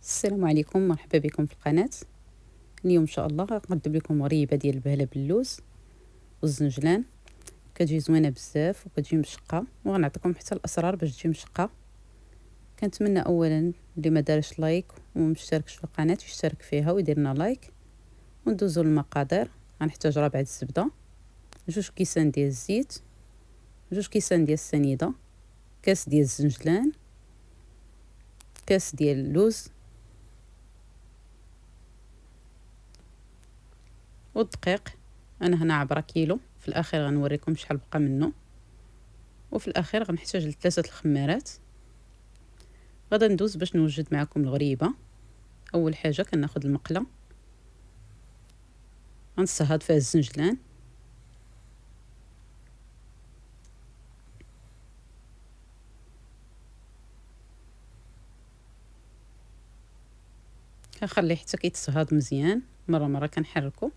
السلام عليكم، مرحبا بكم في القناة. اليوم ان شاء الله غنقدم لكم غريبه ديال البهله باللوز والزنجلان. كتجي زوينه بزاف وكتجي مشقه، وغنعطيكم حتى الاسرار باش تجي مشقه. كنتمنى اولا اللي ما دارش لايك ومشتركش في القناه يشترك فيها ويدير لنا لايك. وندوزو للمقادير. غنحتاج ربعة الزبده، 2 كيسان ديال الزيت، 2 كيسان ديال السنيده، كاس ديال الزنجلان، كاس ديال اللوز، والدقيق. انا هنا عبره كيلو. في الاخير غنوريكم شحال بقى منه. وفي الاخير غنحتاج ل3 الخمارات. غادا ندوز باش نوجد معكم الغريبه. اول حاجه كناخذ المقله، غنصهد فيها الزنجلان، كنخليه حتى كيتصهد مزيان. مره كنحركو.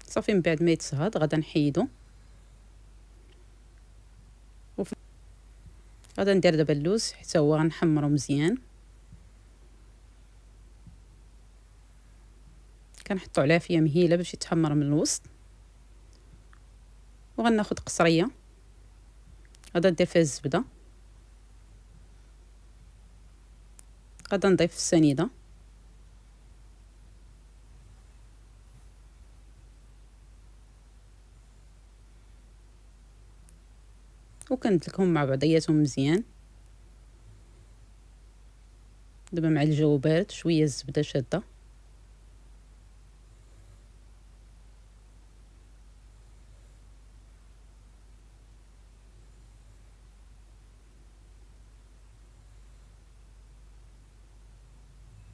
صافي من بعد ما يتصهد غادا نحيدو. غادا ندير دابا اللوز حتى هو غنحمرو مزيان. كنحطو عليه عافيه مهيله باش يتحمر من الوسط. وغناخذ قصريه، غادا ندير فيها الزبده، غادا نضيف السنيده، وكندلكهم مع بعضياتهم مزيان. دابا مع الجو بارد شويه الزبده شاده.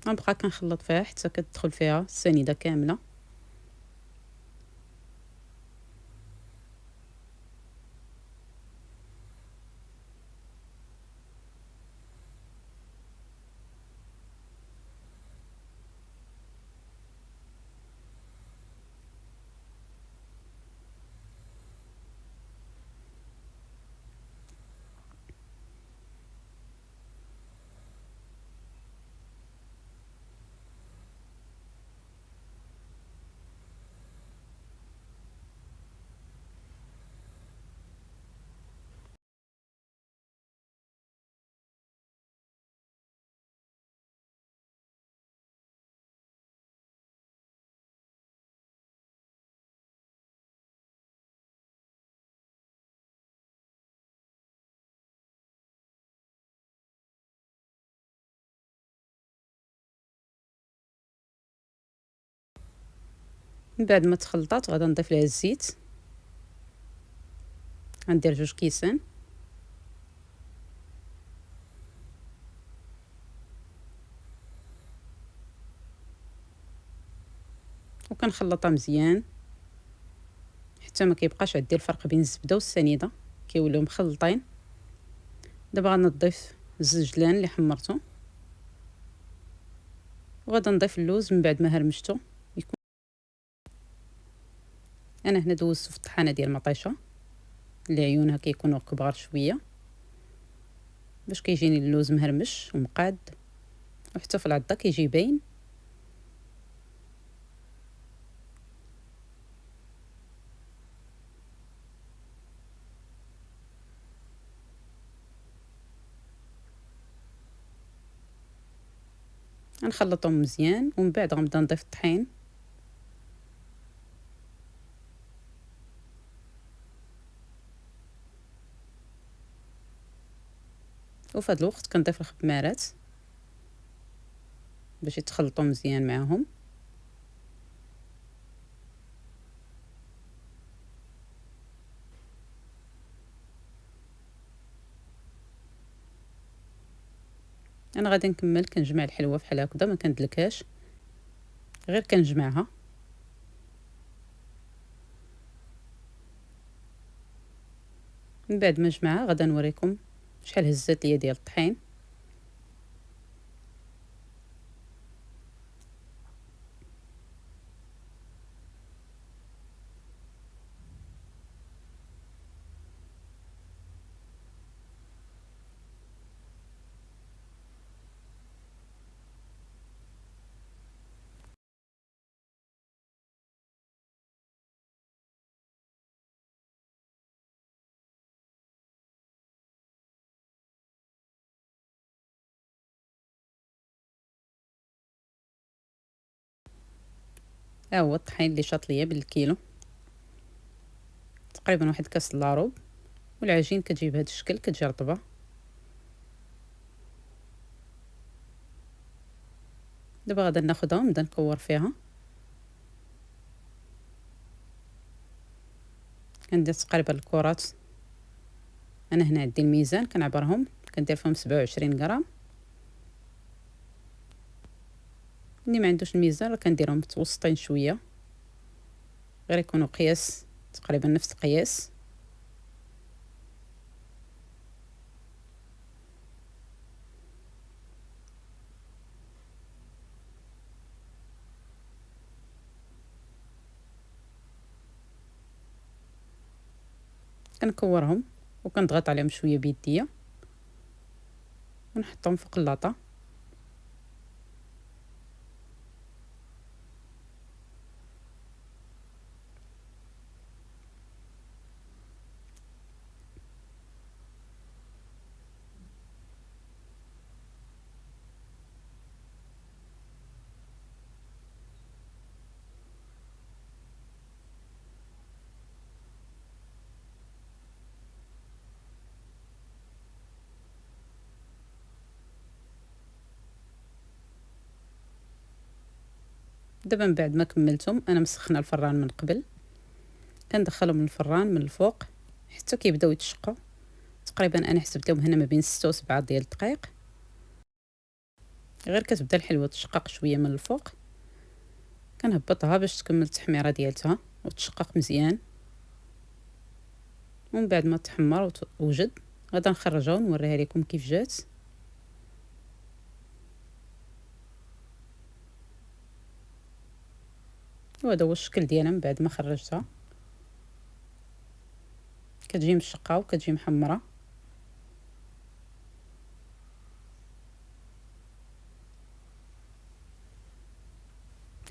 غنبقى كنخلط فيها حتى كتدخل فيها السنيده كامله. من بعد ما تخلطات غادا نضيف ليها الزيت. غندير 2 كيسان، وكنخلطها مزيان حتى ما كيبقاش عندي الفرق بين الزبده والسنيده، كيوليو مخلطين. دابا غنضيف الزنجلان اللي حمرته، وغادا نضيف اللوز من بعد ما هرمشته. انا هنا دوزت في الطحانه ديال المطيشه اللي عيونها كيكونوا كبار شويه باش كيجيني اللوز مهرمش ومقاد، وحتى في العضه كيجي باين. غنخلطهم مزيان ومن بعد غنبدا نضيف الطحين. وفي هذا الوقت كنضيف الخمارات باش يتخلطوا مزيان معاهم. انا غادي نكمل كنجمع الحلوه بحال هكذا، ما كندلكاش، غير كنجمعها. من بعد ما نجمعها غادا نوريكم شحال هزات ليا ديال الطحين. ها هو الطحين اللي شاط ليا بالكيلو، تقريبا واحد كاس لاروب. والعجين كتجي بهذا الشكل، كتجي رطبه. دابا غادا ناخذها ونبدا نكور فيها. كندير تقريبا الكرات، انا هنا عندي الميزان كنعبرهم، كندير فيهم 27 غرام. اللي ما عندوش الميزان راه كنديرهم متوسطين شويه، غير يكونوا قياس تقريبا نفس القياس. كنكورهم وكنضغط عليهم شويه بيديا ونحطهم فوق اللاطه. دابا من بعد ما كملتهم، انا مسخنه الفران من قبل، كندخلهم الفران من الفوق حتى كيبداو يتشقوا. تقريبا انا حسبت لهم هنا ما بين 6 و 7 ديال الدقائق. غير كتبدا الحلوه تشقق شويه من الفوق، كنهبطها باش تكمل التحميره ديالتها وتشقق مزيان. ومن بعد ما تحمر ووجد، غادا نخرجها ونوريها لكم كيف جات. وهذا هو الشكل ديالها من بعد ما خرجتها. كتجي مشقه وكتجي محمره.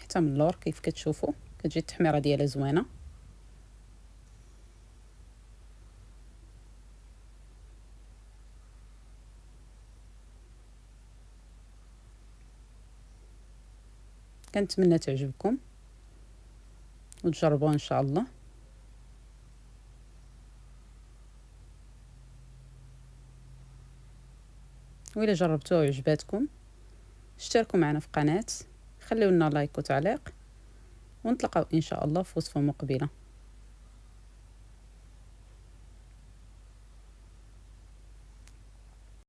حتى من اللور كيف كتشوفوا كتجي التحميره ديالها زوينه. كنتمنى تعجبكم وتجربوها ان شاء الله. وإلا جربتوها وعجباتكم، اشتركوا معنا في القناه، خليوا لنا لايك وتعليق، ونتلاقاو ان شاء الله في وصفه مقبله.